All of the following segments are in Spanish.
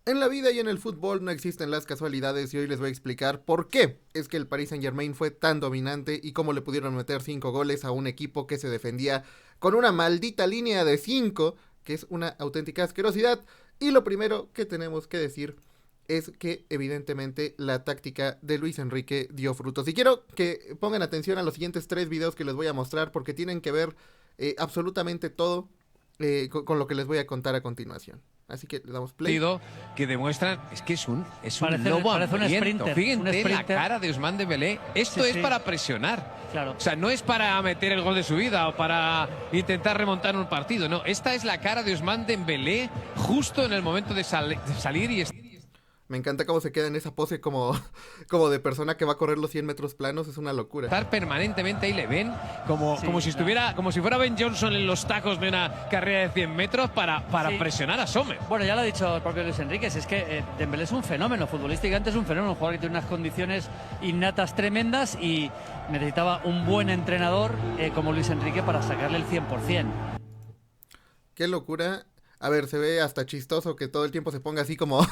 En la vida y en el fútbol no existen las casualidades y hoy les voy a explicar por qué es que el Paris Saint-Germain fue tan dominante y cómo le pudieron meter 5 goles a un equipo que se defendía con una maldita línea de 5, que es una auténtica asquerosidad. Y lo primero que tenemos que decir es que evidentemente la táctica de Luis Enrique dio frutos. Y quiero que pongan atención a los siguientes 3 videos que les voy a mostrar porque tienen que ver absolutamente todo con lo que les voy a contar a continuación. Así que le damos play. Que demuestran, es que es un lobo parece un hambriento. sprinter, Fíjense un la sprinter. cara de Ousmane Dembélé. Esto Sí, es sí. para presionar. Claro. O sea, no es para meter el gol de su vida o para intentar remontar un partido. No, esta es la cara de Ousmane Dembélé justo en el momento de salir y Me encanta cómo se queda en esa pose como de persona que va a correr los 100 metros planos, es una locura. estar permanentemente ahí. Le ven como si fuera Ben Johnson en los tacos de una carrera de 100 metros para Sí. presionar a Sommer. Bueno, ya lo ha dicho el propio Luis Enrique, es que Dembélé es un fenómeno, futbolísticamente es un fenómeno, un jugador que tiene unas condiciones innatas tremendas y necesitaba un buen entrenador como Luis Enrique para sacarle el 100%. Qué locura. A ver, se ve hasta chistoso que todo el tiempo se ponga así como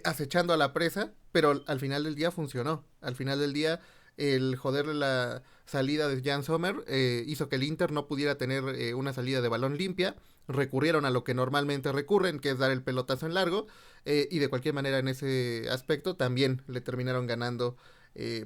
acechando a la presa, pero al final del día funcionó. Al final del día, el joderle la salida de Jan Sommer hizo que el Inter no pudiera tener una salida de balón limpia. Recurrieron a lo que normalmente recurren, que es dar el pelotazo en largo, y de cualquier manera en ese aspecto también le terminaron ganando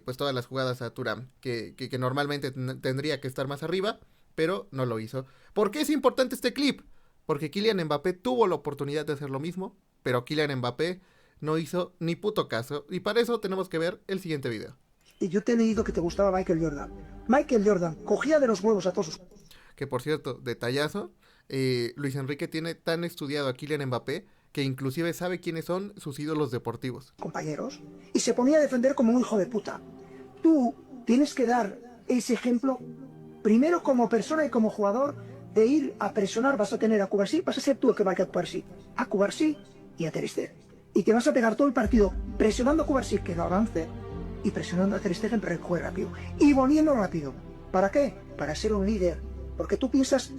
pues todas las jugadas a Thuram, que normalmente tendría que estar más arriba, pero no lo hizo. ¿Por qué es importante este clip? Porque Kylian Mbappé tuvo la oportunidad de hacer lo mismo, pero Kylian Mbappé no hizo ni puto caso. Y para eso tenemos que ver el siguiente video. Y yo te he leído que te gustaba Michael Jordan. Michael Jordan cogía de los huevos a todos sus Que por cierto, detallazo, Luis Enrique tiene tan estudiado a Kylian Mbappé que inclusive sabe quiénes son sus ídolos deportivos. compañeros y se ponía a defender como un hijo de puta. Tú tienes que dar ese ejemplo primero como persona y como jugador de ir a presionar. Vas a tener a Cubarsí, vas a ser tú el que va a Cubarsí y a Ter Stegen. Y te vas a pegar todo el partido presionando a Cubarsí que no avance y presionando a Ter Stegen para que juegue rápido y volviendo rápido. ¿Para qué? Para ser un líder. Porque tú piensas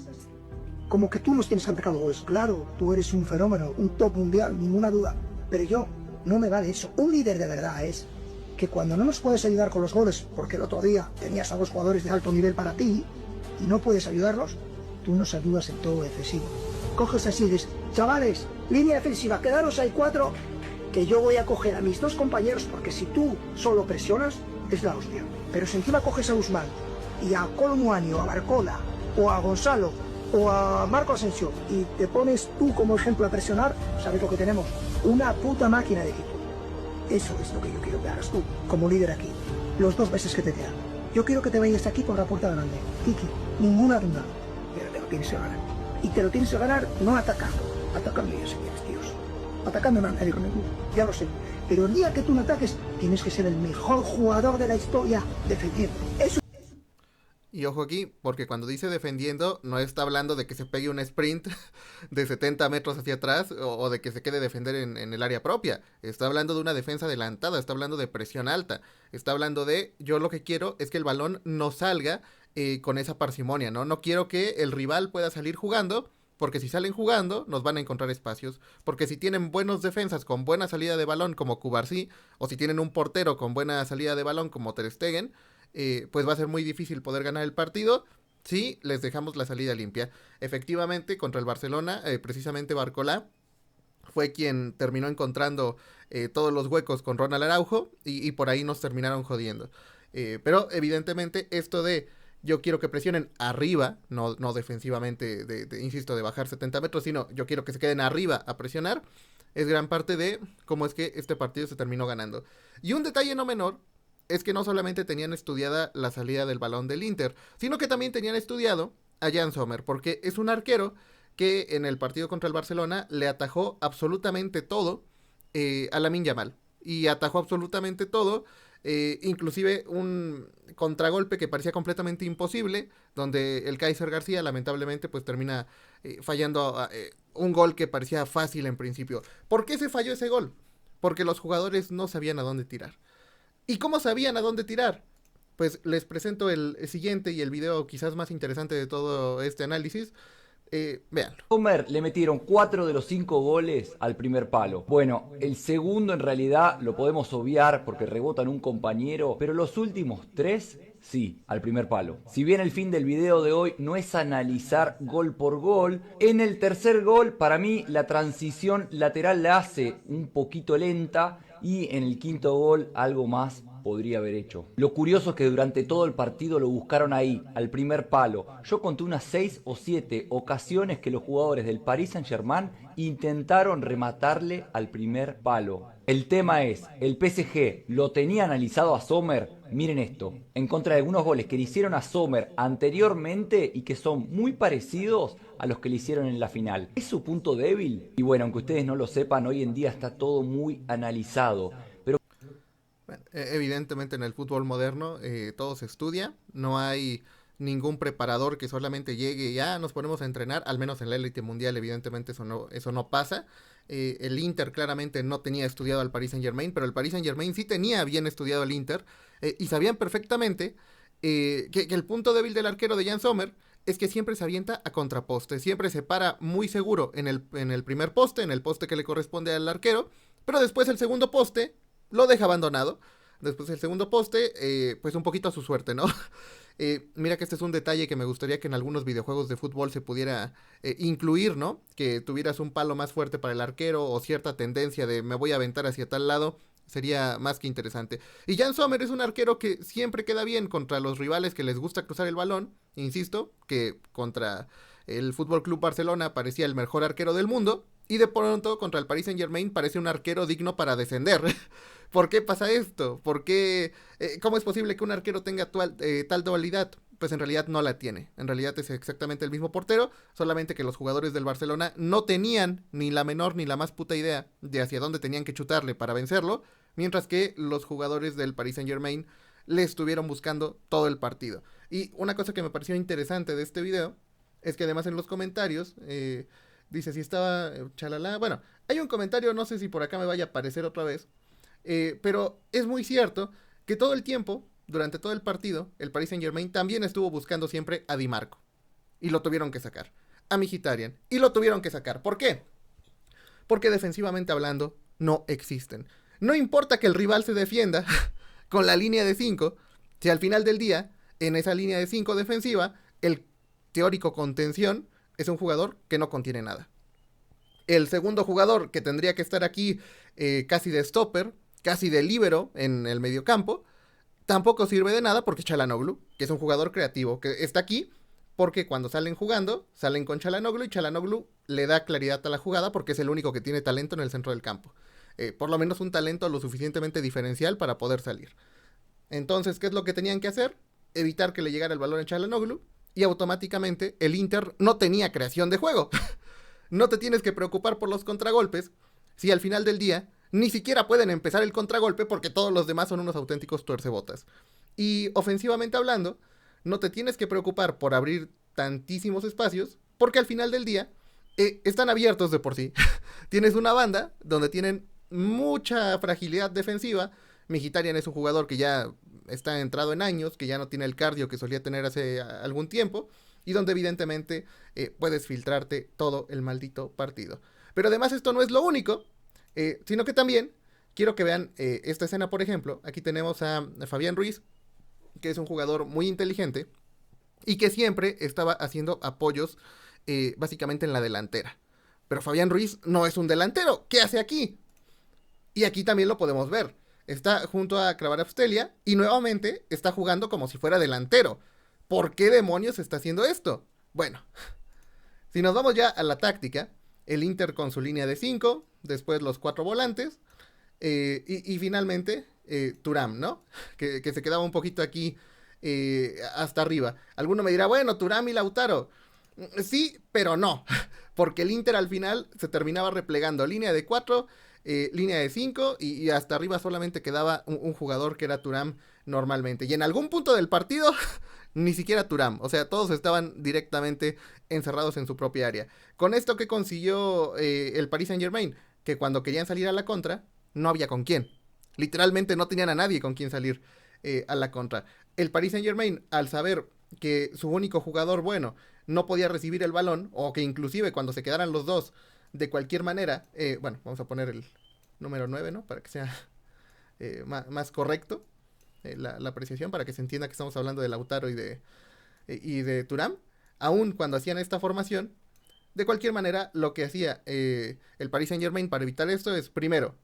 como que tú nos tienes que marcar goles. Claro, tú eres un fenómeno, un top mundial, ninguna duda. Pero yo, no me vale eso. Un líder de verdad es que cuando no nos puedes ayudar con los goles, porque el otro día tenías a dos jugadores de alto nivel para ti y no puedes ayudarlos, tú nos ayudas en todo defensivo. Coges así y dices, chavales, línea defensiva, quedaros ahí 4, que yo voy a coger a mis dos compañeros, porque si tú solo presionas, es la hostia. Pero si encima coges a Ousmane y a Colmuani o a Barcola o a Gonzalo o a Marco Asensio y te pones tú como ejemplo a presionar, ¿sabes lo que tenemos? Una puta máquina de equipo. Eso es lo que yo quiero que hagas tú, como líder aquí. Los 2 meses que te quedan. Yo quiero que te vayas aquí con la puerta grande. Kiki, ninguna duda. Pero te lo tienes que ganar. Y te lo tienes que ganar no atacando. Atacando ya sé quieres, tíos. Atacando no nadie con ninguno. Ya lo sé. Pero el día que tú no ataques, tienes que ser el mejor jugador de la historia defendiendo. Eso. Y ojo aquí, porque cuando dice defendiendo, no está hablando de que se pegue un sprint de 70 metros hacia atrás o de que se quede defender en el área propia. Está hablando de una defensa adelantada, está hablando de presión alta. Está hablando de, yo lo que quiero es que el balón no salga con esa parsimonia, ¿no? No quiero que el rival pueda salir jugando, porque si salen jugando nos van a encontrar espacios. Porque si tienen buenos defensas con buena salida de balón como Cubarsí, o si tienen un portero con buena salida de balón como Ter Stegen, pues va a ser muy difícil poder ganar el partido si les dejamos la salida limpia. Efectivamente, contra el Barcelona, precisamente Barcolá fue quien terminó encontrando todos los huecos con Ronald Araujo y por ahí nos terminaron jodiendo. Pero evidentemente esto de yo quiero que presionen arriba, no defensivamente, insisto, de bajar 70 metros, sino yo quiero que se queden arriba a presionar, es gran parte de cómo es que este partido se terminó ganando. Y un detalle no menor es que no solamente tenían estudiada la salida del balón del Inter, sino que también tenían estudiado a Jan Sommer, porque es un arquero que en el partido contra el Barcelona le atajó absolutamente todo a Lamine Yamal. Y atajó absolutamente todo, inclusive un contragolpe que parecía completamente imposible, donde el Kaiser García lamentablemente pues termina fallando un gol que parecía fácil en principio. ¿Por qué se falló ese gol? Porque los jugadores no sabían a dónde tirar. ¿Y cómo sabían a dónde tirar? Pues les presento el siguiente y el video quizás más interesante de todo este análisis, Véanlo. Sommer le metieron 4 de los 5 goles al primer palo. Bueno, el segundo en realidad lo podemos obviar porque rebota en un compañero, pero los últimos 3, sí, al primer palo. Si bien el fin del video de hoy no es analizar gol por gol, en el tercer gol para mí la transición lateral la hace un poquito lenta y en el quinto gol algo más podría haber hecho. Lo curioso es que durante todo el partido lo buscaron ahí, al primer palo. Yo conté unas 6 o 7 ocasiones que los jugadores del Paris Saint-Germain intentaron rematarle al primer palo. El tema es, el PSG lo tenía analizado a Sommer. Miren esto, en contra de algunos goles que le hicieron a Sommer anteriormente y que son muy parecidos a los que le hicieron en la final. ¿Es su punto débil? Y bueno, aunque ustedes no lo sepan, hoy en día está todo muy analizado. Bueno, evidentemente en el fútbol moderno todo se estudia, no hay ningún preparador que solamente llegue y ya nos ponemos a entrenar, al menos en la élite mundial evidentemente eso no pasa. El Inter claramente no tenía estudiado al Paris Saint-Germain, pero el Paris Saint-Germain sí tenía bien estudiado al Inter y sabían perfectamente que el punto débil del arquero de Jan Sommer es que siempre se avienta a contraposte, siempre se para muy seguro en el primer poste, en el poste que le corresponde al arquero, pero después el segundo poste lo deja abandonado. Después el segundo poste, pues un poquito a su suerte, ¿no? Mira que este es un detalle que me gustaría que en algunos videojuegos de fútbol se pudiera incluir, ¿no? Que tuvieras un palo más fuerte para el arquero o cierta tendencia de me voy a aventar hacia tal lado. Sería más que interesante. Y Jan Sommer es un arquero que siempre queda bien contra los rivales que les gusta cruzar el balón. Insisto, que contra el Fútbol Club Barcelona parecía el mejor arquero del mundo. Y de pronto contra el Paris Saint-Germain parece un arquero digno para descender. ¿Por qué pasa esto? ¿Por qué? ¿Cómo es posible que un arquero tenga tal dualidad? Pues en realidad no la tiene. En realidad es exactamente el mismo portero, solamente que los jugadores del Barcelona no tenían ni la menor ni la más puta idea de hacia dónde tenían que chutarle para vencerlo, mientras que los jugadores del Paris Saint-Germain le estuvieron buscando todo el partido. Y una cosa que me pareció interesante de este video es que además en los comentarios dice si estaba chalala. Bueno, hay un comentario, no sé si por acá me vaya a aparecer otra vez, pero es muy cierto que todo el tiempo, durante todo el partido, el Paris Saint-Germain también estuvo buscando siempre a Di Marco. Y lo tuvieron que sacar. A Mkhitaryan. Y lo tuvieron que sacar. ¿Por qué? Porque defensivamente hablando, no existen. No importa que el rival se defienda con la línea de 5, si al final del día, en esa línea de 5 defensiva, el teórico contención es un jugador que no contiene nada. El segundo jugador que tendría que estar aquí casi de stopper, casi de líbero en el mediocampo, tampoco sirve de nada porque Çalhanoğlu, que es un jugador creativo, que está aquí porque cuando salen jugando, salen con Çalhanoğlu y Çalhanoğlu le da claridad a la jugada porque es el único que tiene talento en el centro del campo. Por lo menos un talento lo suficientemente diferencial para poder salir. Entonces, ¿qué es lo que tenían que hacer? Evitar que le llegara el balón a Çalhanoğlu y automáticamente el Inter no tenía creación de juego. No te tienes que preocupar por los contragolpes si al final del día ni siquiera pueden empezar el contragolpe porque todos los demás son unos auténticos tuercebotas. Y ofensivamente hablando, no te tienes que preocupar por abrir tantísimos espacios porque al final del día están abiertos de por sí. Tienes una banda donde tienen mucha fragilidad defensiva. Mkhitaryan es un jugador que ya está entrado en años, que ya no tiene el cardio que solía tener hace algún tiempo y donde evidentemente puedes filtrarte todo el maldito partido. Pero además esto no es lo único, sino que también quiero que vean esta escena, por ejemplo. Aquí tenemos a Fabián Ruiz, que es un jugador muy inteligente y que siempre estaba haciendo apoyos básicamente en la delantera. Pero Fabián Ruiz no es un delantero. ¿Qué hace aquí? Y aquí también lo podemos ver. Está junto a Kvaratskhelia y nuevamente está jugando como si fuera delantero. ¿Por qué demonios está haciendo esto? Bueno, si nos vamos ya a la táctica, el Inter con su línea de 5, después los 4 volantes y finalmente Thuram, ¿no? Que se quedaba un poquito aquí hasta arriba. Alguno me dirá, bueno, Thuram y Lautaro. Sí, pero no, porque el Inter al final se terminaba replegando línea de 4, línea de 5 y hasta arriba solamente quedaba un jugador que era Thuram normalmente. Y en algún punto del partido ni siquiera Thuram, o sea, todos estaban directamente encerrados en su propia área. Con esto que consiguió el Paris Saint-Germain, que cuando querían salir a la contra, no había con quién. Literalmente no tenían a nadie con quien salir a la contra. El Paris Saint-Germain, al saber que su único jugador bueno no podía recibir el balón, o que inclusive cuando se quedaran los dos, de cualquier manera, bueno, vamos a poner el número 9, ¿no? Para que sea más correcto la apreciación, para que se entienda que estamos hablando de Lautaro y de Thuram. Aún cuando hacían esta formación, de cualquier manera, lo que hacía el Paris Saint-Germain para evitar esto es, primero,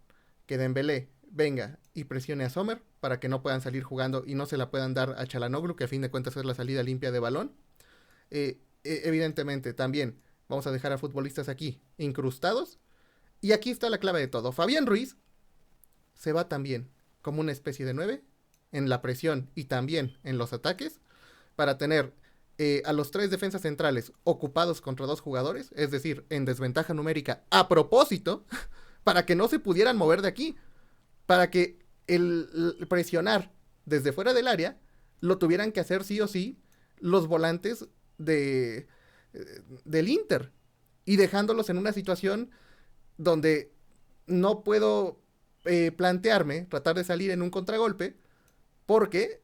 que Dembélé venga y presione a Sommer para que no puedan salir jugando y no se la puedan dar a Çalhanoğlu, que a fin de cuentas es la salida limpia de balón. Evidentemente, también vamos a dejar a futbolistas aquí incrustados. Y aquí está la clave de todo. Fabián Ruiz se va también como una especie de 9 en la presión y también en los ataques para tener a los 3 defensas centrales ocupados contra 2 jugadores, es decir, en desventaja numérica a propósito, para que no se pudieran mover de aquí, para que el presionar desde fuera del área lo tuvieran que hacer sí o sí los volantes del Inter, y dejándolos en una situación donde no puedo plantearme tratar de salir en un contragolpe porque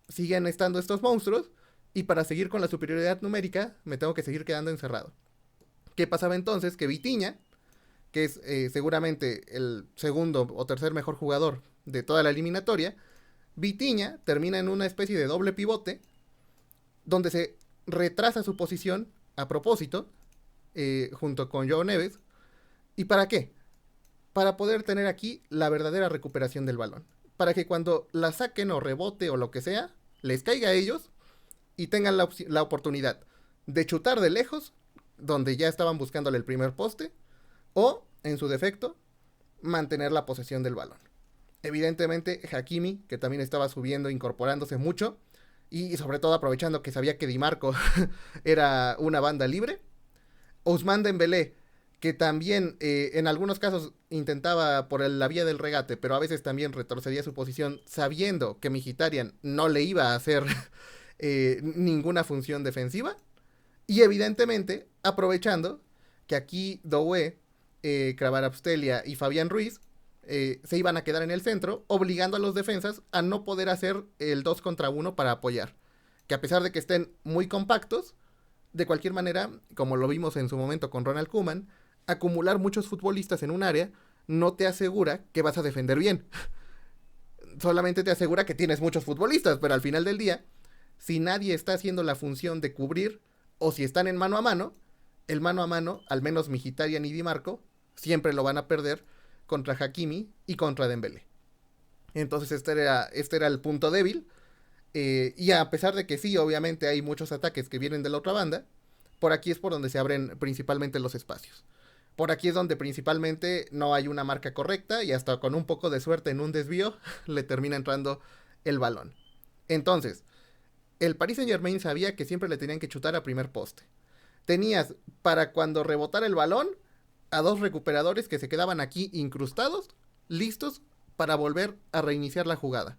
siguen estando estos monstruos, y para seguir con la superioridad numérica me tengo que seguir quedando encerrado. ¿Qué pasaba entonces? Que Vitinha, que es seguramente el segundo o tercer mejor jugador de toda la eliminatoria, Vitinha termina en una especie de doble pivote donde se retrasa su posición a propósito junto con João Neves. ¿Y para qué? Para poder tener aquí la verdadera recuperación del balón, para que cuando la saquen o rebote o lo que sea, les caiga a ellos y tengan la oportunidad de chutar de lejos, donde ya estaban buscándole el primer poste, o, en su defecto, mantener la posesión del balón. Evidentemente, Hakimi, que también estaba subiendo, incorporándose mucho, y sobre todo aprovechando que sabía que Di Marco era una banda libre. Ousmane Dembélé, que también en algunos casos intentaba por la vía del regate, pero a veces también retrocedía su posición, sabiendo que Mkhitaryan no le iba a hacer ninguna función defensiva. Y evidentemente, aprovechando que aquí Doué, Kvaratskhelia y Fabián Ruiz se iban a quedar en el centro, obligando a los defensas a no poder hacer el 2 contra 1 para apoyar. Que a pesar de que estén muy compactos, de cualquier manera, como lo vimos en su momento con Ronald Koeman, acumular muchos futbolistas en un área no te asegura que vas a defender bien. Solamente te asegura que tienes muchos futbolistas, pero al final del día, si nadie está haciendo la función de cubrir, o si están en mano a mano, el mano a mano, al menos Mkhitaryan y Di Marco, siempre lo van a perder contra Hakimi y contra Dembélé. Entonces este era el punto débil, y a pesar de que sí, obviamente hay muchos ataques que vienen de la otra banda, por aquí es por donde se abren principalmente los espacios. Por aquí es donde principalmente no hay una marca correcta, y hasta con un poco de suerte en un desvío le termina entrando el balón. Entonces, el Paris Saint-Germain sabía que siempre le tenían que chutar a primer poste. Tenías, para cuando rebotara el balón, a 2 recuperadores que se quedaban aquí incrustados, listos para volver a reiniciar la jugada.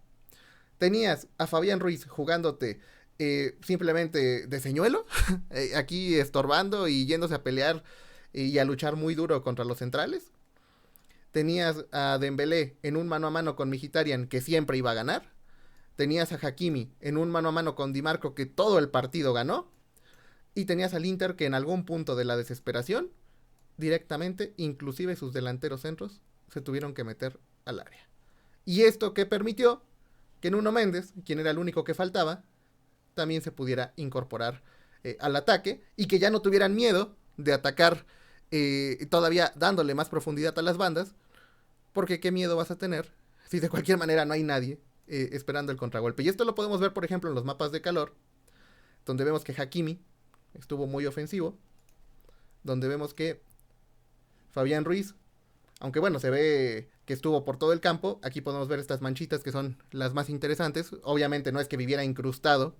Tenías a Fabián Ruiz jugándote simplemente de señuelo, aquí estorbando y yéndose a pelear y a luchar muy duro contra los centrales. Tenías a Dembélé en un mano a mano con Mkhitaryan, que siempre iba a ganar. Tenías a Hakimi en un mano a mano con Di Marco, que todo el partido ganó. Y tenías al Inter, que en algún punto de la desesperación, directamente, inclusive sus delanteros centros, se tuvieron que meter al área. Y esto que permitió que Nuno Méndez, quien era el único que faltaba, también se pudiera incorporar al ataque, y que ya no tuvieran miedo de atacar todavía dándole más profundidad a las bandas, porque qué miedo vas a tener si de cualquier manera no hay nadie esperando el contragolpe. Y esto lo podemos ver, por ejemplo, en los mapas de calor, donde vemos que Hakimi estuvo muy ofensivo, donde vemos que Fabián Ruiz, aunque bueno, se ve que estuvo por todo el campo, aquí podemos ver estas manchitas que son las más interesantes. Obviamente no es que viviera incrustado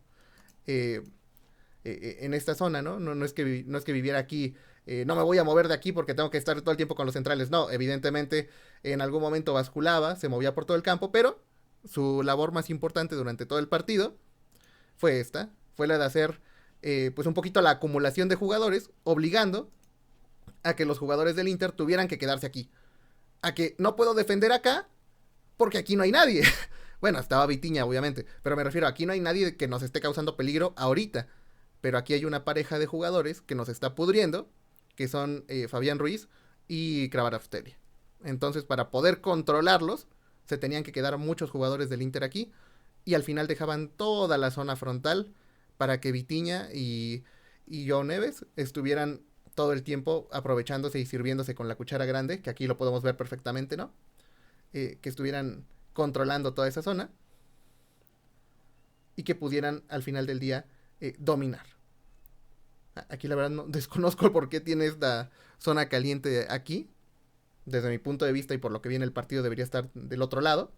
en esta zona, ¿no? No es que viviera aquí, no me voy a mover de aquí porque tengo que estar todo el tiempo con los centrales. No, evidentemente en algún momento basculaba, se movía por todo el campo, pero su labor más importante durante todo el partido fue la de hacer pues un poquito la acumulación de jugadores, obligando a que los jugadores del Inter tuvieran que quedarse aquí. A que no puedo defender acá porque aquí no hay nadie. Bueno, estaba Vitinha, obviamente, pero me refiero, aquí no hay nadie que nos esté causando peligro ahorita. Pero aquí hay una pareja de jugadores que nos está pudriendo, que son Fabián Ruiz y Kvaratskhelia. Entonces, para poder controlarlos, se tenían que quedar muchos jugadores del Inter aquí, y al final dejaban toda la zona frontal para que Vitinha y Joao Neves estuvieran todo el tiempo aprovechándose y sirviéndose con la cuchara grande, que aquí lo podemos ver perfectamente, ¿no? Que estuvieran controlando toda esa zona y que pudieran al final del día dominar. Aquí la verdad no desconozco por qué tiene esta zona caliente aquí. Desde mi punto de vista y por lo que viene el partido debería estar del otro lado.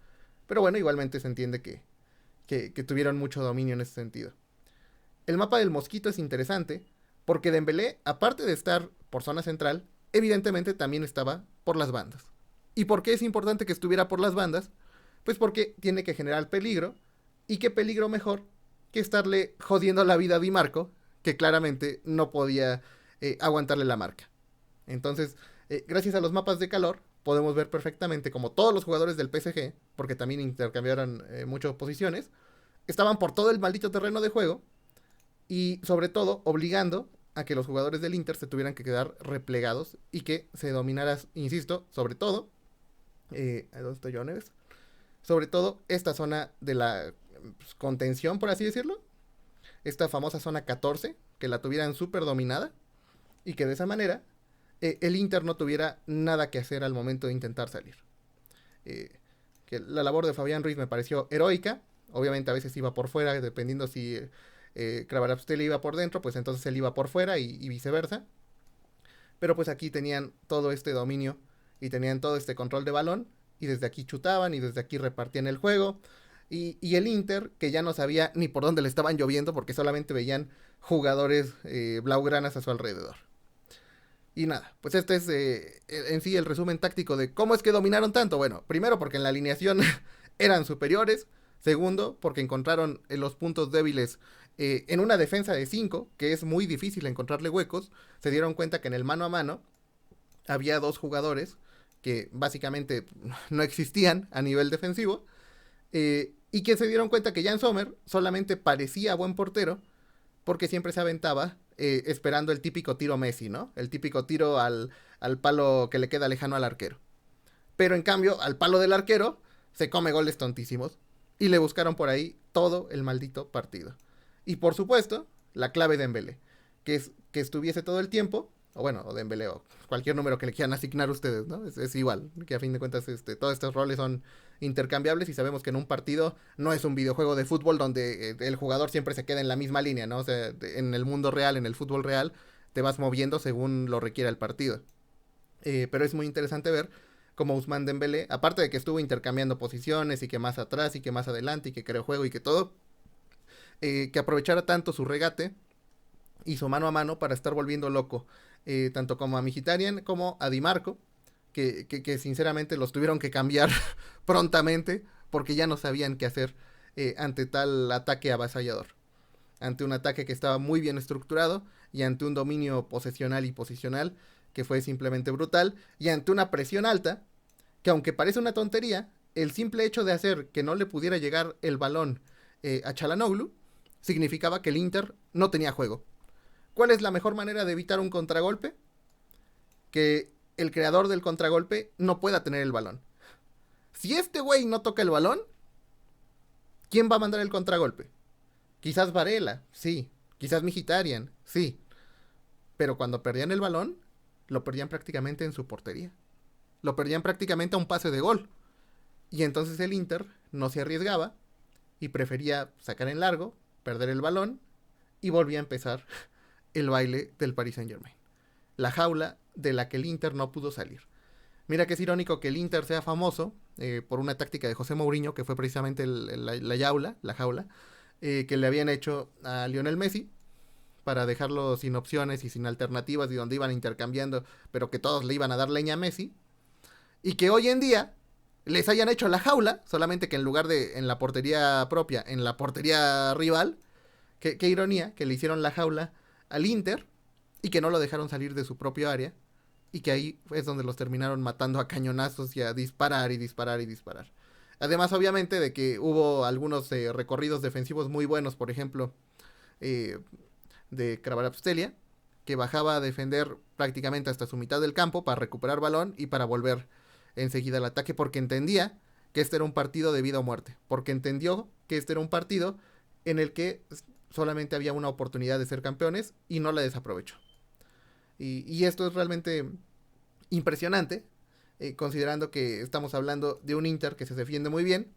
Pero bueno, igualmente se entiende que tuvieron mucho dominio en ese sentido. El mapa del Mosquito es interesante porque Dembélé, aparte de estar por zona central, evidentemente también estaba por las bandas. ¿Y por qué es importante que estuviera por las bandas? Pues porque tiene que generar peligro, y qué peligro mejor que estarle jodiendo la vida a Di Marco, que claramente no podía aguantarle la marca. Entonces, gracias a los mapas de calor, podemos ver perfectamente como todos los jugadores del PSG, porque también intercambiaron muchas posiciones, estaban por todo el maldito terreno de juego, y sobre todo obligando a que los jugadores del Inter se tuvieran que quedar replegados y que se dominara, insisto, sobre todo, ¿dónde estoy yo, Neves? Sobre todo esta zona de la contención, por así decirlo, esta famosa zona 14, que la tuvieran súper dominada, y que de esa manera el Inter no tuviera nada que hacer al momento de intentar salir. Que la labor de Fabián Ruiz me pareció heroica. Obviamente a veces iba por fuera, dependiendo si Kvaratskhelia iba por dentro, pues entonces él iba por fuera y viceversa. Pero pues aquí tenían todo este dominio y tenían todo este control de balón, y desde aquí chutaban y desde aquí repartían el juego. Y el Inter, que ya no sabía ni por dónde le estaban lloviendo, porque solamente veían jugadores blaugranas a su alrededor. Y nada, pues este es en sí el resumen táctico de cómo es que dominaron tanto. Bueno, primero porque en la alineación eran superiores. Segundo, porque encontraron los puntos débiles en una defensa de 5, que es muy difícil encontrarle huecos. Se dieron cuenta que en el mano a mano había dos jugadores que básicamente no existían a nivel defensivo. Y que se dieron cuenta que Jan Sommer solamente parecía buen portero porque siempre se aventaba esperando el típico tiro Messi, ¿no? El típico tiro al palo que le queda lejano al arquero. Pero en cambio, al palo del arquero se come goles tontísimos. Y le buscaron por ahí todo el maldito partido. Y por supuesto, la clave de Dembélé, que es que estuviese todo el tiempo, o bueno, o Dembélé, o cualquier número que le quieran asignar ustedes, ¿no? Es igual, que a fin de cuentas todos estos roles son intercambiables, y sabemos que en un partido no es un videojuego de fútbol donde el jugador siempre se queda en la misma línea, ¿no? O sea, en el mundo real, en el fútbol real, te vas moviendo según lo requiera el partido. Pero es muy interesante ver como Ousmane Dembélé, aparte de que estuvo intercambiando posiciones y que más atrás y que más adelante y que creó juego y que todo, que aprovechara tanto su regate y su mano a mano para estar volviendo loco tanto como a Mkhitaryan como a Di Marco, que sinceramente los tuvieron que cambiar prontamente porque ya no sabían qué hacer ante tal ataque avasallador, ante un ataque que estaba muy bien estructurado y ante un dominio posesional y posicional que fue simplemente brutal, y ante una presión alta, que aunque parece una tontería, el simple hecho de hacer que no le pudiera llegar el balón a Çalhanoğlu, significaba que el Inter no tenía juego. ¿Cuál es la mejor manera de evitar un contragolpe? Que el creador del contragolpe no pueda tener el balón. Si este güey no toca el balón, ¿quién va a mandar el contragolpe? Quizás Varela, sí. Quizás Mkhitaryan, sí. Pero cuando perdían el balón, lo perdían prácticamente en su portería. Lo perdían prácticamente a un pase de gol. Y entonces el Inter no se arriesgaba y prefería sacar en largo, perder el balón, y volvía a empezar el baile del Paris Saint-Germain. La jaula de la que el Inter no pudo salir. Mira que es irónico que el Inter sea famoso por una táctica de José Mourinho, que fue precisamente la jaula, que le habían hecho a Lionel Messi, para dejarlo sin opciones y sin alternativas, y donde iban intercambiando, pero que todos le iban a dar leña a Messi, y que hoy en día les hayan hecho la jaula, solamente que en lugar de en la portería propia, en la portería rival. Qué ironía, que le hicieron la jaula al Inter, y que no lo dejaron salir de su propio área, y que ahí es donde los terminaron matando a cañonazos y a disparar y disparar y disparar. Además, obviamente, de que hubo algunos recorridos defensivos muy buenos, por ejemplo, de Kvaratskhelia, que bajaba a defender prácticamente hasta su mitad del campo para recuperar balón y para volver enseguida al ataque, porque entendía que este era un partido de vida o muerte, porque entendió que este era un partido en el que solamente había una oportunidad de ser campeones y no la desaprovechó. Y esto es realmente impresionante, considerando que estamos hablando de un Inter que se defiende muy bien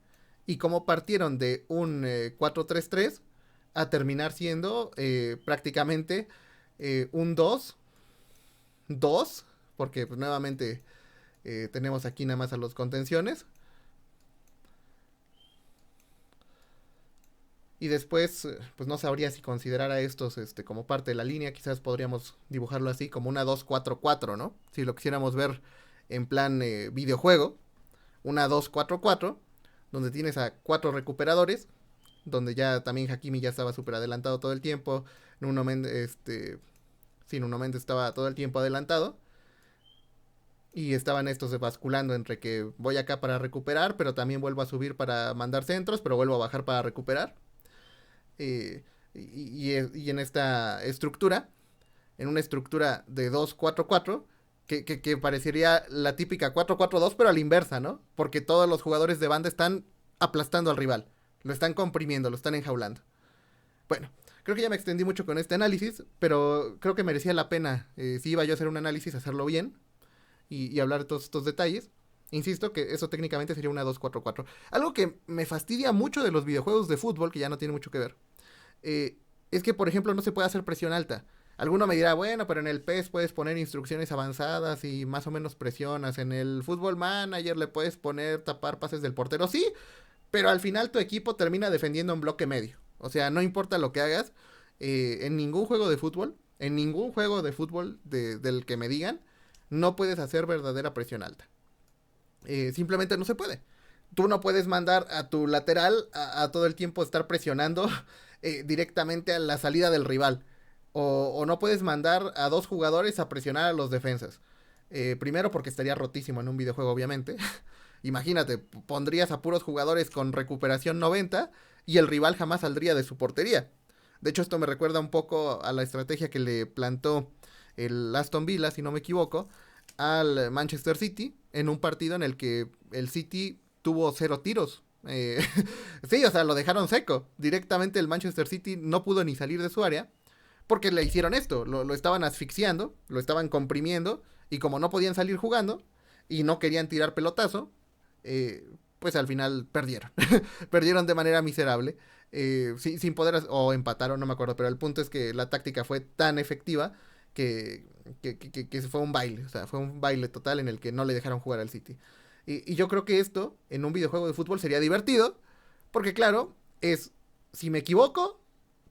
y cómo partieron de un 4-3-3 a terminar siendo prácticamente un 2-2, porque pues, nuevamente tenemos aquí nada más a los contenciones. Y después, pues no sabría si considerar a estos como parte de la línea. Quizás podríamos dibujarlo así, como una 2-4-4, ¿no? Si lo quisiéramos ver en plan videojuego. Una 2-4-4, donde tienes a 4 recuperadores. Donde ya también Hakimi ya estaba súper adelantado todo el tiempo. Nuno Mendes, Nuno Mendes estaba todo el tiempo adelantado. Y estaban estos basculando entre que voy acá para recuperar, pero también vuelvo a subir para mandar centros, pero vuelvo a bajar para recuperar. Y en esta estructura, en una estructura de 2-4-4, que parecería la típica 4-4-2, pero a la inversa, ¿no? Porque todos los jugadores de banda están aplastando al rival, lo están comprimiendo, lo están enjaulando. Bueno, creo que ya me extendí mucho con este análisis, pero creo que merecía la pena, si iba yo a hacer un análisis, hacerlo bien y hablar de todos estos detalles. Insisto que eso técnicamente sería una 2-4-4. Algo que me fastidia mucho de los videojuegos de fútbol, que ya no tiene mucho que ver, es que, por ejemplo, no se puede hacer presión alta. Alguno me dirá, bueno, pero en el PES puedes poner instrucciones avanzadas y más o menos presionas. En el Football Manager le puedes poner tapar pases del portero. Sí, pero al final tu equipo termina defendiendo en bloque medio. O sea, no importa lo que hagas, en ningún juego de fútbol, del que me digan, no puedes hacer verdadera presión alta. Simplemente no se puede. Tú no puedes mandar a tu lateral a todo el tiempo estar presionando directamente a la salida del rival. O no puedes mandar a 2 jugadores a presionar a los defensas. Primero porque estaría rotísimo en un videojuego, obviamente. Imagínate, pondrías a puros jugadores con recuperación 90 y el rival jamás saldría de su portería. De hecho, esto me recuerda un poco a la estrategia que le plantó el Aston Villa, si no me equivoco, al Manchester City en un partido en el que el City tuvo 0 tiros. Sí, o sea, lo dejaron seco. Directamente el Manchester City no pudo ni salir de su área porque le hicieron esto. Lo estaban asfixiando, lo estaban comprimiendo y como no podían salir jugando y no querían tirar pelotazo, pues al final perdieron. Perdieron de manera miserable. Sin poder, o empataron, no me acuerdo, pero el punto es que la táctica fue tan efectiva que fue un baile, o sea, fue un baile total en el que no le dejaron jugar al City. Y yo creo que esto, en un videojuego de fútbol, sería divertido, porque claro, si me equivoco,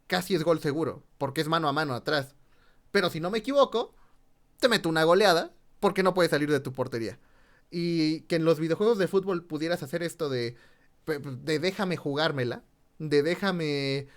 casi es gol seguro, porque es mano a mano atrás. Pero si no me equivoco, te meto una goleada, porque no puedes salir de tu portería. Y que en los videojuegos de fútbol pudieras hacer esto de déjame jugármela, de déjame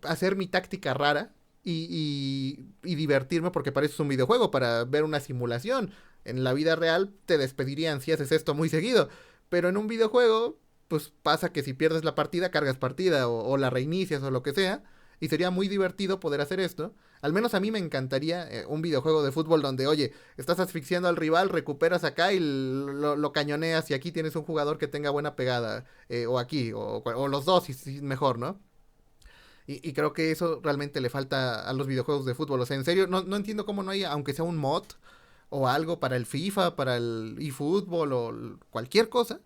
hacer mi táctica rara, y divertirme, porque para eso es un videojuego, para ver una simulación. En la vida real te despedirían si haces esto muy seguido, pero en un videojuego pues pasa que si pierdes la partida, cargas partida o la reinicias o lo que sea, y sería muy divertido poder hacer esto. Al menos a mí me encantaría un videojuego de fútbol donde, oye, estás asfixiando al rival, recuperas acá y lo cañoneas y aquí tienes un jugador que tenga buena pegada, o aquí, o los dos, y mejor, ¿no? Y creo que eso realmente le falta a los videojuegos de fútbol. O sea, en serio, no entiendo cómo no hay, aunque sea un mod o algo para el FIFA, para el eFootball o cualquier cosa,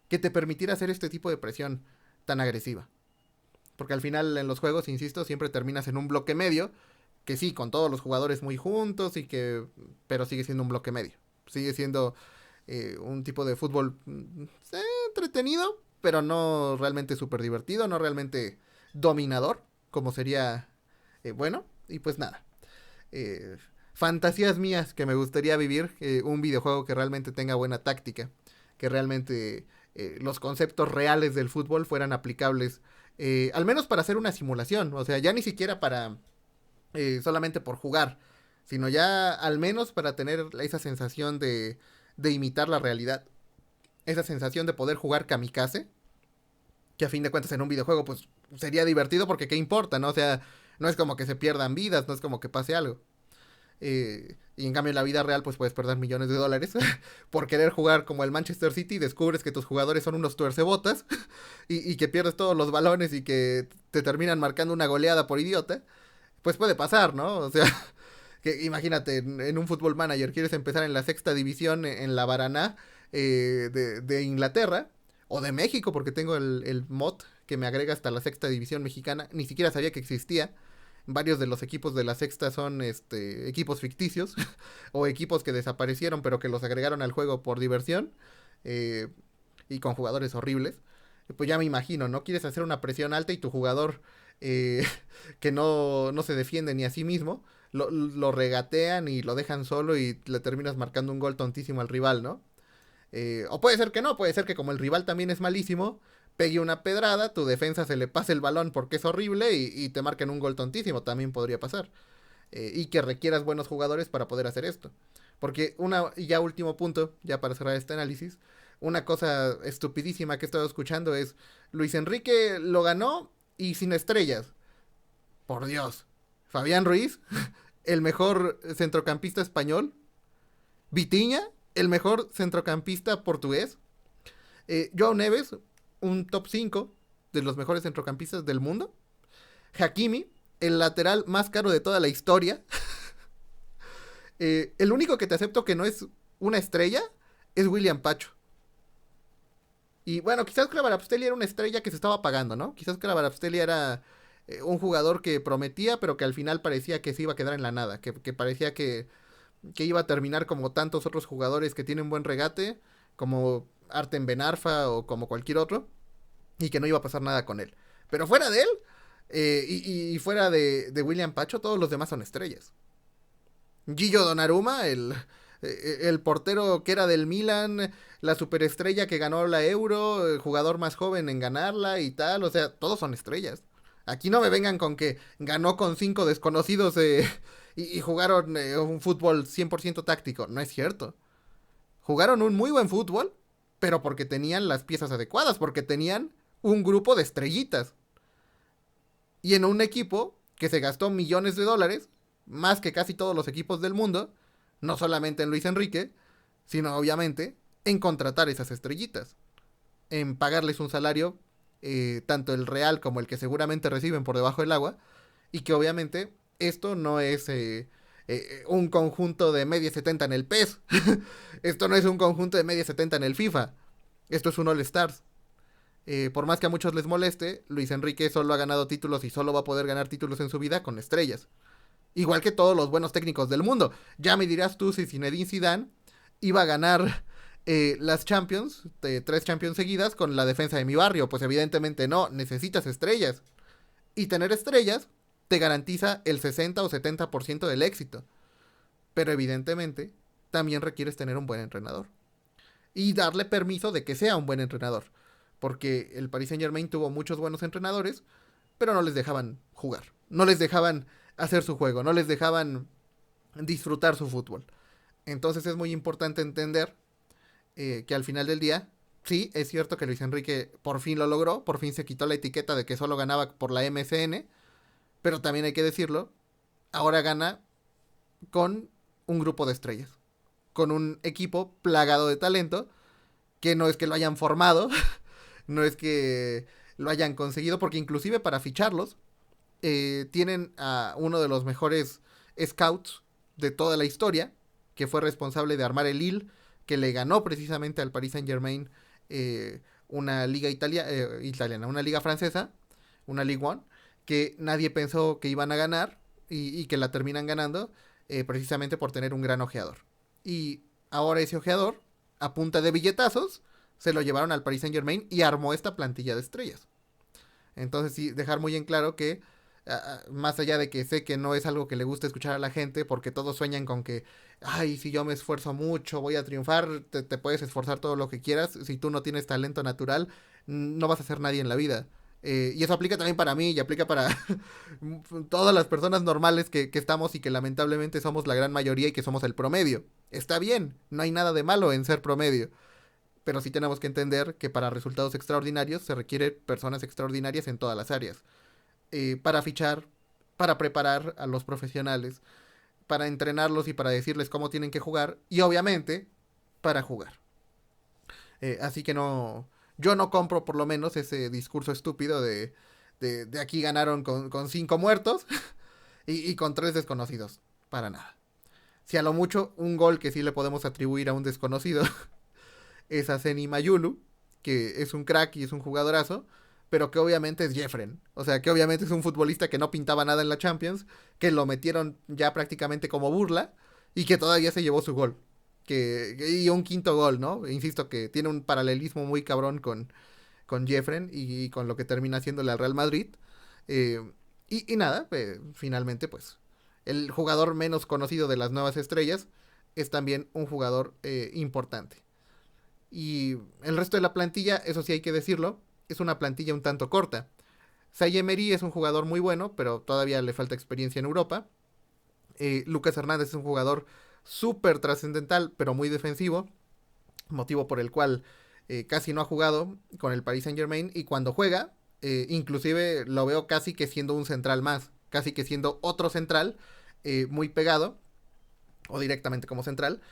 que te permitiera hacer este tipo de presión tan agresiva. Porque al final en los juegos, insisto, siempre terminas en un bloque medio, que sí, con todos los jugadores muy juntos, pero sigue siendo un bloque medio. Sigue siendo un tipo de fútbol entretenido, pero no realmente súper divertido, no realmente dominador, como sería bueno. Y pues nada, fantasías mías que me gustaría vivir, un videojuego que realmente tenga buena táctica, que realmente los conceptos reales del fútbol fueran aplicables, al menos para hacer una simulación. O sea, ya ni siquiera para solamente por jugar, sino ya al menos para tener esa sensación de imitar la realidad, esa sensación de poder jugar kamikaze, que a fin de cuentas en un videojuego pues sería divertido porque qué importa, ¿no? O sea, No es como que se pierdan vidas, no es como que pase algo. Y en cambio en la vida real pues puedes perder millones de dólares por querer jugar como el Manchester City y descubres que tus jugadores son unos tuercebotas y que pierdes todos los balones y que te terminan marcando una goleada por idiota. Pues puede pasar, ¿no? O sea, que imagínate, en un Football Manager quieres empezar en la sexta división en la Baraná de Inglaterra o de México, porque tengo el mod que me agrega hasta la sexta división mexicana. Ni siquiera sabía que existía. Varios de los equipos de la sexta son equipos ficticios o equipos que desaparecieron pero que los agregaron al juego por diversión y con jugadores horribles. Pues ya me imagino, ¿no? Quieres hacer una presión alta y tu jugador que no se defiende ni a sí mismo, lo regatean y lo dejan solo y le terminas marcando un gol tontísimo al rival, ¿no? O puede ser que no, puede ser que como el rival también es malísimo, pegue una pedrada, tu defensa se le pase el balón porque es horrible y te marquen un gol tontísimo, también podría pasar. Y que requieras buenos jugadores para poder hacer esto. Porque ya último punto, ya para cerrar este análisis, una cosa estupidísima que he estado escuchando es, Luis Enrique lo ganó y sin estrellas. Por Dios. Fabián Ruiz, el mejor centrocampista español. Vitinha, el mejor centrocampista portugués. Joao Neves, un top 5 de los mejores centrocampistas del mundo. Hakimi, el lateral más caro de toda la historia. El único que te acepto que no es una estrella es William Pacho. Y bueno, quizás Kvaratskhelia era una estrella que se estaba pagando, ¿no? Quizás Kvaratskhelia era un jugador que prometía, pero que al final parecía que se iba a quedar en la nada. Que parecía que iba a terminar como tantos otros jugadores que tienen buen regate, como Artem Ben Arfa o como cualquier otro, y que no iba a pasar nada con él. Pero fuera de él, y fuera de William Pacho, todos los demás son estrellas. Gillo Donnarumma, el portero que era del Milan, la superestrella que ganó la Euro, el jugador más joven en ganarla y tal, o sea, todos son estrellas. Aquí no me vengan con que ganó con 5 desconocidos y jugaron un fútbol 100% táctico. No es cierto. Jugaron un muy buen fútbol, pero porque tenían las piezas adecuadas, porque tenían un grupo de estrellitas. Y en un equipo que se gastó millones de dólares, más que casi todos los equipos del mundo, no solamente en Luis Enrique, sino obviamente en contratar esas estrellitas, en pagarles un salario, tanto el real como el que seguramente reciben por debajo del agua, y que obviamente esto no es un conjunto de media 70 en el PES, esto no es un conjunto de media 70 en el FIFA, esto es un All Stars. Por más que a muchos les moleste, Luis Enrique solo ha ganado títulos y solo va a poder ganar títulos en su vida con estrellas. Igual que todos los buenos técnicos del mundo. Ya me dirás tú si Zinedine Zidane iba a ganar las Champions, 3 Champions seguidas con la defensa de mi barrio. Pues evidentemente no, necesitas estrellas. Y tener estrellas te garantiza el 60 o 70% del éxito. Pero evidentemente también requieres tener un buen entrenador. Y darle permiso de que sea un buen entrenador. Porque el Paris Saint-Germain tuvo muchos buenos entrenadores, pero no les dejaban jugar. No les dejaban hacer su juego, no les dejaban disfrutar su fútbol. Entonces es muy importante entender que al final del día, sí, es cierto que Luis Enrique por fin lo logró, por fin se quitó la etiqueta de que solo ganaba por la MSN, pero también hay que decirlo, ahora gana con un grupo de estrellas, con un equipo plagado de talento, que no es que lo hayan formado, no es que lo hayan conseguido, porque inclusive para ficharlos, tienen a uno de los mejores scouts de toda la historia, que fue responsable de armar el Lille, que le ganó precisamente al Paris Saint-Germain una liga italiana, una liga francesa, una Ligue 1, que nadie pensó que iban a ganar y que la terminan ganando precisamente por tener un gran ojeador. Y ahora ese ojeador, a punta de billetazos, se lo llevaron al Paris Saint-Germain y armó esta plantilla de estrellas. Entonces sí, dejar muy en claro que más allá de que sé que no es algo que le gusta escuchar a la gente, porque todos sueñan con que, ay, si yo me esfuerzo mucho, voy a triunfar, te puedes esforzar todo lo que quieras, si tú no tienes talento natural, no vas a ser nadie en la vida. Y eso aplica también para mí y aplica para todas las personas normales que estamos y que lamentablemente somos la gran mayoría y que somos el promedio. Está bien, no hay nada de malo en ser promedio, pero sí tenemos que entender que para resultados extraordinarios se requieren personas extraordinarias en todas las áreas. Para fichar para preparar a los profesionales, para entrenarlos y para decirles cómo tienen que jugar, y obviamente para jugar. Así que yo no compro por lo menos ese discurso estúpido de aquí ganaron con 5 muertos y con 3 desconocidos. Para nada. Si a lo mucho un gol que sí le podemos atribuir a un desconocido es a Seny Mayulu, que es un crack y es un jugadorazo, pero que obviamente es Jeffren. O sea, que obviamente es un futbolista que no pintaba nada en la Champions, que lo metieron ya prácticamente como burla y que todavía se llevó su gol. Y un quinto gol, ¿no? Insisto que tiene un paralelismo muy cabrón con Jeffren y con lo que termina haciéndole al Real Madrid. Y nada, finalmente pues el jugador menos conocido de las nuevas estrellas es también un jugador importante. Y el resto de la plantilla, eso sí hay que decirlo, es una plantilla un tanto corta. Zaire Emery es un jugador muy bueno, pero todavía le falta experiencia en Europa. Lucas Hernández es un jugador súper trascendental, pero muy defensivo, motivo por el cual casi no ha jugado con el Paris Saint-Germain, y cuando juega, inclusive lo veo casi que siendo un central más, casi que siendo otro central, muy pegado, o directamente como central,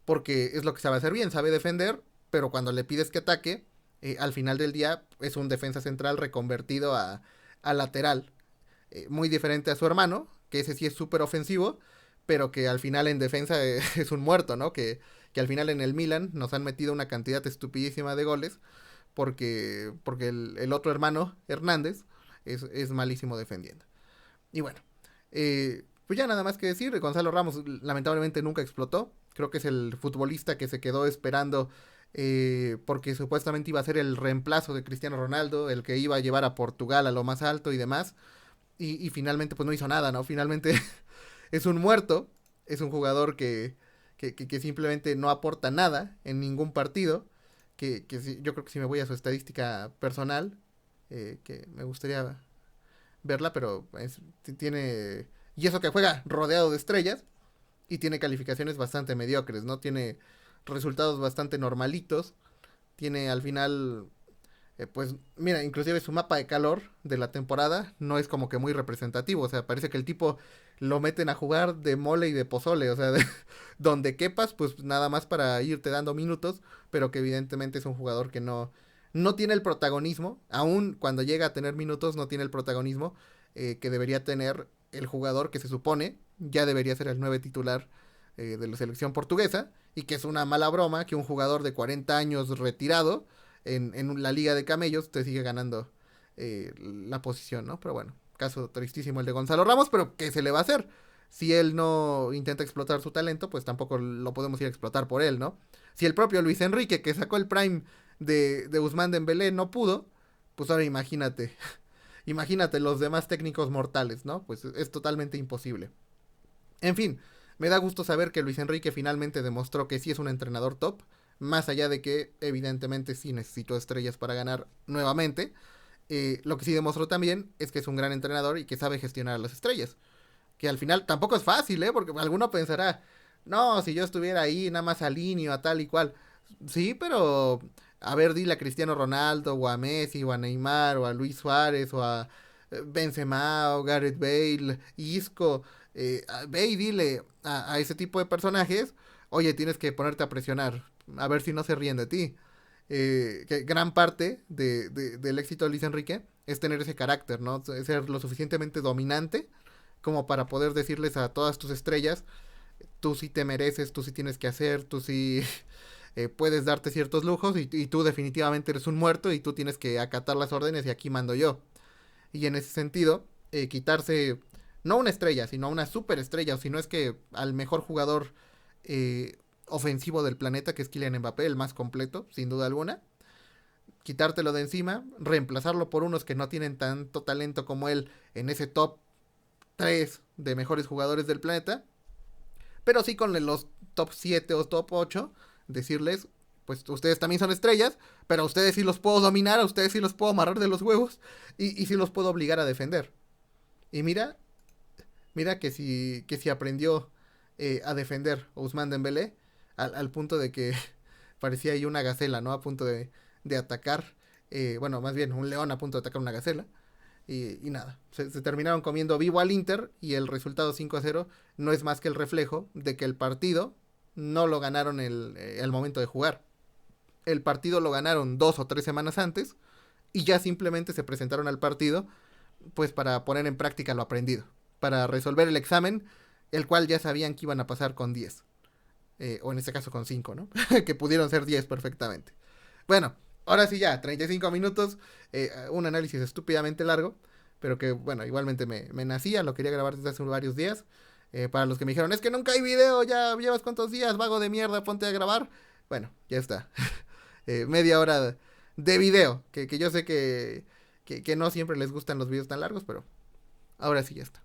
porque es lo que sabe hacer bien, sabe defender, pero cuando le pides que ataque, al final del día es un defensa central reconvertido a lateral, muy diferente a su hermano, que ese sí es súper ofensivo, pero que al final en defensa es un muerto, ¿no? Que al final en el Milan nos han metido una cantidad estupidísima de goles, porque el otro hermano, Hernández, es malísimo defendiendo. Y bueno, pues ya nada más que decir, Gonzalo Ramos lamentablemente nunca explotó, creo que es el futbolista que se quedó esperando porque supuestamente iba a ser el reemplazo de Cristiano Ronaldo, el que iba a llevar a Portugal a lo más alto y demás, y finalmente pues no hizo nada, ¿no? Finalmente es un muerto, es un jugador que simplemente no aporta nada en ningún partido, yo creo que si me voy a su estadística personal, que me gustaría verla, pero tiene, y eso que juega rodeado de estrellas, y tiene calificaciones bastante mediocres, ¿no? Tiene resultados bastante normalitos, tiene al final, pues mira, inclusive su mapa de calor de la temporada no es como que muy representativo, o sea, parece que el tipo lo meten a jugar de mole y de pozole, o sea, donde quepas, pues nada más para irte dando minutos, pero que evidentemente es un jugador que no tiene el protagonismo, aun cuando llega a tener minutos no tiene el protagonismo que debería tener el jugador que se supone ya debería ser el 9 titular de la selección portuguesa, y que es una mala broma que un jugador de 40 años retirado en la Liga de Camellos te sigue ganando la posición, ¿no? Pero bueno, caso tristísimo el de Gonzalo Ramos, pero ¿qué se le va a hacer? Si él no intenta explotar su talento, pues tampoco lo podemos ir a explotar por él, ¿no? Si el propio Luis Enrique, que sacó el prime de Ousmane Dembélé, no pudo, pues ahora imagínate, imagínate los demás técnicos mortales, ¿no? Pues es totalmente imposible. En fin, me da gusto saber que Luis Enrique finalmente demostró que sí es un entrenador top, más allá de que evidentemente sí necesitó estrellas para ganar nuevamente. Lo que sí demostró también es que es un gran entrenador y que sabe gestionar a las estrellas. Que al final tampoco es fácil, porque alguno pensará, no, si yo estuviera ahí nada más alineo a tal y cual. Sí, pero a ver, dile a Cristiano Ronaldo o a Messi o a Neymar o a Luis Suárez o a Benzema o Gareth Bale, Isco, ve y dile a ese tipo de personajes, oye, tienes que ponerte a presionar, a ver si no se ríen de ti. Que gran parte del éxito de Luis Enrique es tener ese carácter, ¿no? Ser lo suficientemente dominante como para poder decirles a todas tus estrellas, tú sí te mereces, tú sí tienes que hacer, tú sí puedes darte ciertos lujos y tú definitivamente eres un muerto y tú tienes que acatar las órdenes y aquí mando yo. Y en ese sentido, quitarse no una estrella, sino una superestrella, o si no es que al mejor jugador ofensivo del planeta, que es Kylian Mbappé, el más completo, sin duda alguna, quitártelo de encima, reemplazarlo por unos que no tienen tanto talento como él en ese top 3 de mejores jugadores del planeta, pero sí con los top 7 o top 8, decirles, pues ustedes también son estrellas, pero a ustedes sí los puedo dominar, a ustedes sí los puedo amarrar de los huevos y sí los puedo obligar a defender. Y mira que si aprendió a defender Ousmane Dembélé al punto de que parecía ahí una gacela, ¿no? A punto de atacar, bueno, más bien un león a punto de atacar una gacela. y nada, se terminaron comiendo vivo al Inter y el resultado 5-0 no es más que el reflejo de que el partido no lo ganaron al momento de jugar. El partido lo ganaron 2 o 3 semanas antes y ya simplemente se presentaron al partido pues para poner en práctica lo aprendido, para resolver el examen, el cual ya sabían que iban a pasar con 10. O en este caso con 5, ¿no? Que pudieron ser 10 perfectamente. Bueno, ahora sí ya, 35 minutos, un análisis estúpidamente largo, pero que, bueno, igualmente me nacía, lo quería grabar desde hace varios días. Para los que me dijeron, es que nunca hay video, ya llevas cuántos días, vago de mierda, ponte a grabar. Bueno, ya está. Media hora de video, que yo sé que no siempre les gustan los videos tan largos, pero ahora sí ya está.